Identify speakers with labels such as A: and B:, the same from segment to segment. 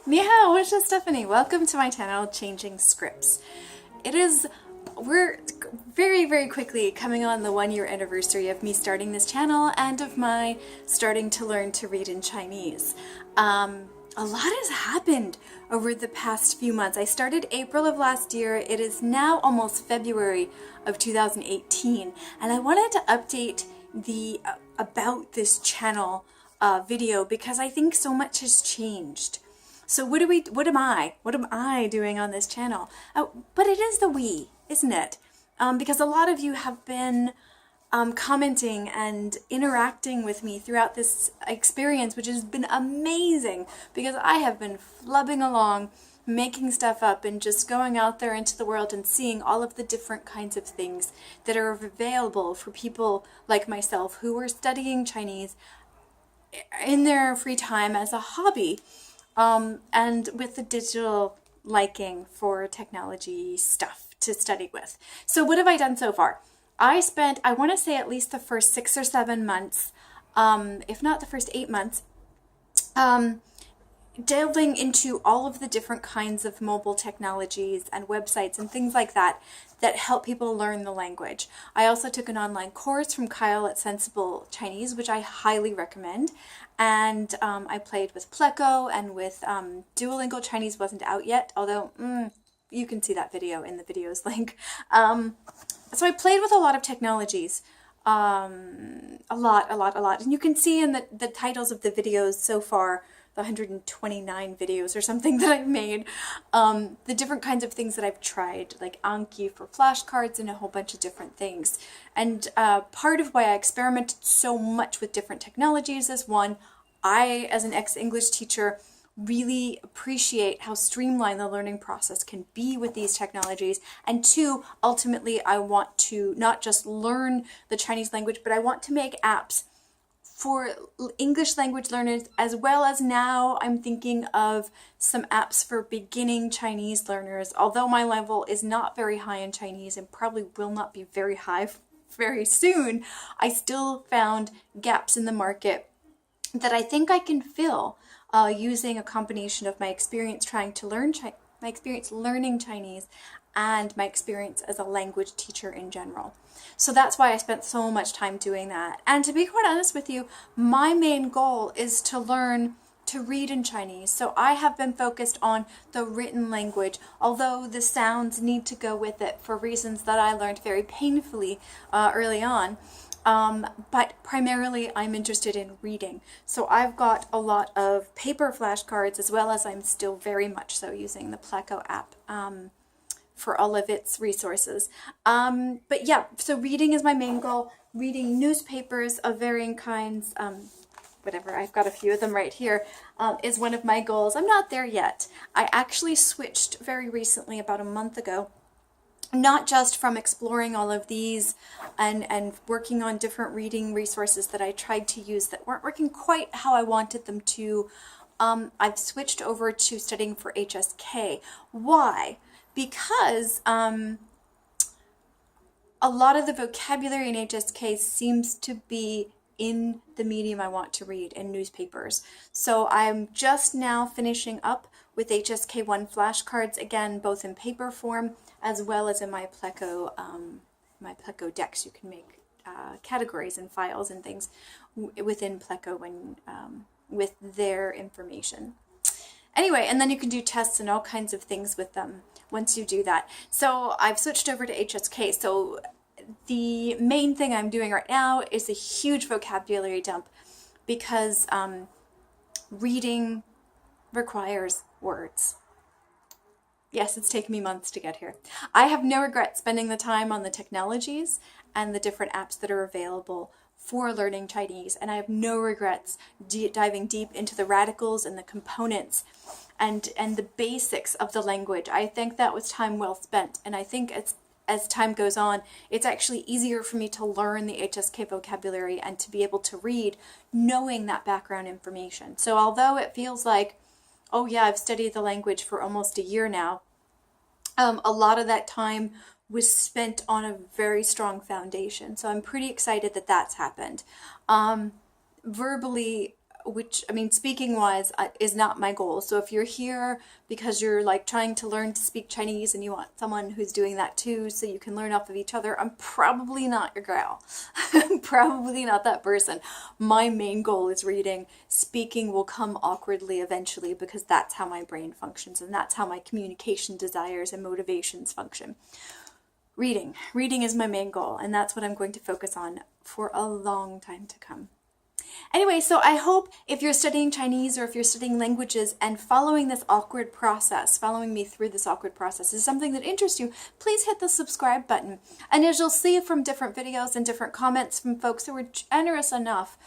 A: Ni hao, it's just Stephanie. Welcome to my channel, Changing Scripts. We're very quickly coming on the 1 year anniversary of me starting this channel and of my starting to learn to read in Chinese. A lot has happened over the past few months. I started April of last year. It is now almost February of 2018, and I wanted to update the about this channel video because I think so much has changed. So what am I doing on this channel? But it is the we, isn't it? Because a lot of you have been commenting and interacting with me throughout this experience, which has been amazing because I have been flubbing along, making stuff up and just going out there into the world and seeing all of the different kinds of things that are available for people like myself who are studying Chinese in their free time as a hobby. And with the digital liking for technology stuff to study with. So what have I done so far? I want to say at least the first 6 or 7 months, if not the first 8 months, delving into all of the different kinds of mobile technologies and websites and things like that that help people learn the language. I also took an online course from Kyle at Sensible Chinese, which I highly recommend. And I played with Pleco and with Duolingo. Chinese wasn't out yet, although you can see that video in the videos link. So I played with a lot of technologies, a lot. And you can see in the titles of the videos so far, the 129 videos or something that I've made, the different kinds of things that I've tried, like Anki for flashcards and a whole bunch of different things. And part of why I experimented so much with different technologies is one, I, as an ex-English teacher, really appreciate how streamlined the learning process can be with these technologies. And two, ultimately, I want to not just learn the Chinese language, but I want to make apps for English language learners, as well as now I'm thinking of some apps for beginning Chinese learners. Although my level is not very high in Chinese and probably will not be very high very soon, I still found gaps in the market that I think I can fill using a combination of my experience trying to learn my experience learning Chinese and my experience as a language teacher in general. So that's why I spent so much time doing that. And to be quite honest with you, my main goal is to learn to read in Chinese. So I have been focused on the written language, although the sounds need to go with it for reasons that I learned very painfully early on. But primarily I'm interested in reading. So I've got a lot of paper flashcards, as well as I'm still very much so using the Pleco app for all of its resources. But yeah, so reading is my main goal. Reading newspapers of varying kinds, whatever, I've got a few of them right here, is one of my goals. I'm not there yet. I actually switched very recently, about a month ago, not just from exploring all of these and working on different reading resources that I tried to use that weren't working quite how I wanted them to. I've switched over to studying for HSK. Why? Because a lot of the vocabulary in HSK seems to be in the medium I want to read, in newspapers. So I'm just now finishing up with HSK1 flashcards, again, both in paper form as well as in my Pleco decks. You can make categories and files and things within Pleco when, with their information. Anyway, and then you can do tests and all kinds of things with them once you do that. So I've switched over to HSK. So the main thing I'm doing right now is a huge vocabulary dump because reading requires words. Yes, it's taken me months to get here. I have no regret spending the time on the technologies and the different apps that are available for learning Chinese, and I have no regrets diving deep into the radicals and the components and the basics of the language. I think that was time well spent, and I think as time goes on, it's actually easier for me to learn the HSK vocabulary and to be able to read knowing that background information. So although it feels like, oh yeah, I've studied the language for almost a year now, a lot of that time was spent on a very strong foundation. So I'm pretty excited that that's happened. Verbally, which, I mean, speaking wise is not my goal. So if you're here because you're like trying to learn to speak Chinese and you want someone who's doing that too so you can learn off of each other, I'm probably not your gal. I'm probably not that person. My main goal is reading. Speaking will come awkwardly eventually because that's how my brain functions and that's how my communication desires and motivations function. Reading. Reading is my main goal, and that's what I'm going to focus on for a long time to come. Anyway, so I hope if you're studying Chinese or if you're studying languages and following this awkward process, following me through this awkward process is something that interests you, please hit the subscribe button. And as you'll see from different videos and different comments from folks who were generous enough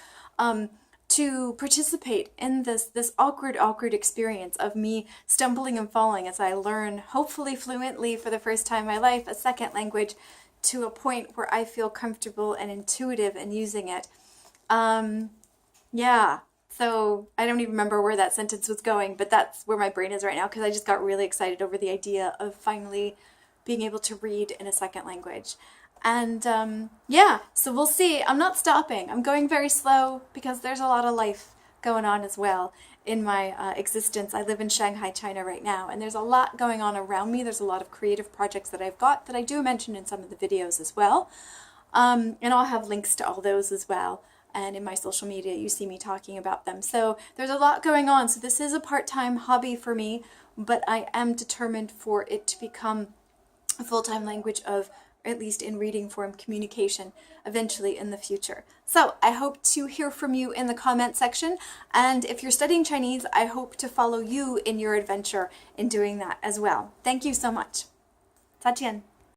A: to participate in this awkward experience of me stumbling and falling as I learn, hopefully fluently for the first time in my life, a second language to a point where I feel comfortable and intuitive in using it. Yeah, so I don't even remember where that sentence was going, but that's where my brain is right now because I just got really excited over the idea of finally being able to read in a second language. And yeah, so we'll see. I'm not stopping. I'm going very slow because there's a lot of life going on as well in my existence. I live in Shanghai, China right now, and there's a lot going on around me. There's a lot of creative projects that I've got that I do mention in some of the videos as well. And I'll have links to all those as well. And in my social media, you see me talking about them. So there's a lot going on. So this is a part-time hobby for me, but I am determined for it to become a full-time language of, at least in reading form, communication eventually in the future. So I hope to hear from you in the comment section. And if you're studying Chinese, I hope to follow you in your adventure in doing that as well. Thank you so much. 再见.